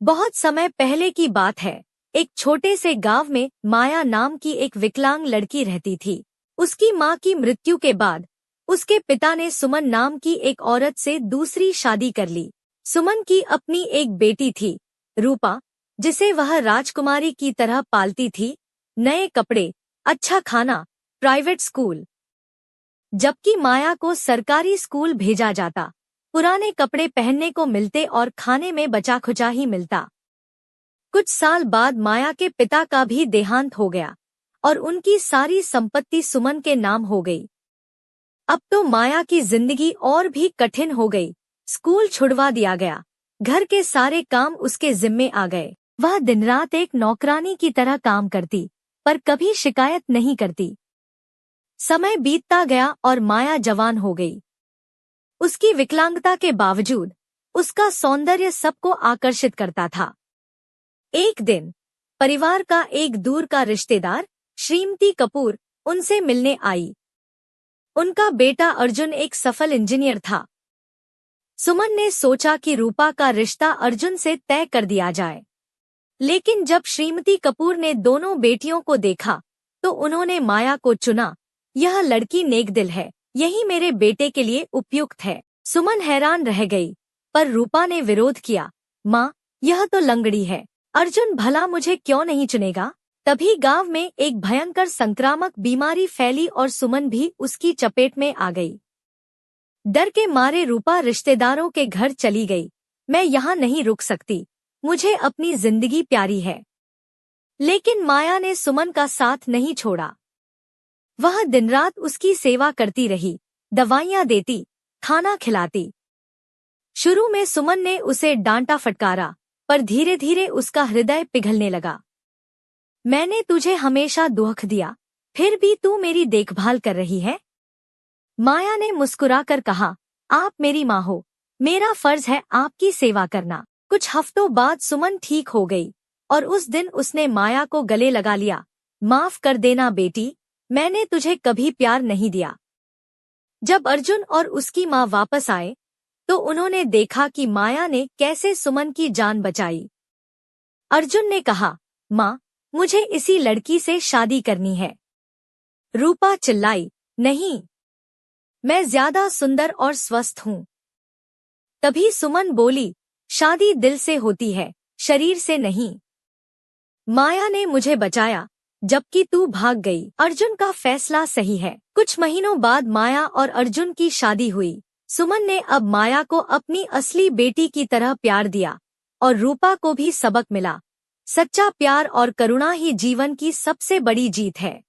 बहुत समय पहले की बात है। एक छोटे से गांव में माया नाम की एक विकलांग लड़की रहती थी। उसकी मां की मृत्यु के बाद उसके पिता ने सुमन नाम की एक औरत से दूसरी शादी कर ली। सुमन की अपनी एक बेटी थी, रूपा, जिसे वह राजकुमारी की तरह पालती थी। नए कपड़े, अच्छा खाना, प्राइवेट स्कूल। जबकि माया को सरकारी स्कूल भेजा जाता, पुराने कपड़े पहनने को मिलते और खाने में बचा खुचा ही मिलता। कुछ साल बाद माया के पिता का भी देहांत हो गया और उनकी सारी संपत्ति सुमन के नाम हो गई। अब तो माया की जिंदगी और भी कठिन हो गई। स्कूल छुड़वा दिया गया, घर के सारे काम उसके जिम्मे आ गए। वह दिन रात एक नौकरानी की तरह काम करती, पर कभी शिकायत नहीं करती। समय बीतता गया और माया जवान हो गई। उसकी विकलांगता के बावजूद उसका सौंदर्य सबको आकर्षित करता था। एक दिन परिवार का एक दूर का रिश्तेदार, श्रीमती कपूर, उनसे मिलने आई। उनका बेटा अर्जुन एक सफल इंजीनियर था। सुमन ने सोचा कि रूपा का रिश्ता अर्जुन से तय कर दिया जाए। लेकिन जब श्रीमती कपूर ने दोनों बेटियों को देखा तो उन्होंने माया को चुना। यह लड़की नेकदिल है, यही मेरे बेटे के लिए उपयुक्त है। सुमन हैरान रह गई, पर रूपा ने विरोध किया। माँ, यह तो लंगड़ी है, अर्जुन भला मुझे क्यों नहीं चुनेगा? तभी गांव में एक भयंकर संक्रामक बीमारी फैली और सुमन भी उसकी चपेट में आ गई। डर के मारे रूपा रिश्तेदारों के घर चली गई। मैं यहाँ नहीं रुक सकती, मुझे अपनी जिंदगी प्यारी है। लेकिन माया ने सुमन का साथ नहीं छोड़ा। वह दिन रात उसकी सेवा करती रही, दवाइयाँ देती, खाना खिलाती। शुरू में सुमन ने उसे डांटा फटकारा, पर धीरे धीरे उसका हृदय पिघलने लगा। मैंने तुझे हमेशा दुख दिया, फिर भी तू मेरी देखभाल कर रही है? माया ने मुस्कुराकर कहा, आप मेरी माँ हो, मेरा फर्ज है आपकी सेवा करना। कुछ हफ्तों बाद सुमन ठीक हो गई और उस दिन उसने माया को गले लगा लिया। माफ कर देना बेटी, मैंने तुझे कभी प्यार नहीं दिया। जब अर्जुन और उसकी माँ वापस आए तो उन्होंने देखा कि माया ने कैसे सुमन की जान बचाई। अर्जुन ने कहा, माँ, मुझे इसी लड़की से शादी करनी है। रूपा चिल्लाई, नहीं, मैं ज्यादा सुंदर और स्वस्थ हूँ। तभी सुमन बोली, शादी दिल से होती है, शरीर से नहीं। माया ने मुझे बचाया, जबकि तू भाग गई। अर्जुन का फैसला सही है। कुछ महीनों बाद माया और अर्जुन की शादी हुई। सुमन ने अब माया को अपनी असली बेटी की तरह प्यार दिया और रूपा को भी सबक मिला। सच्चा प्यार और करुणा ही जीवन की सबसे बड़ी जीत है।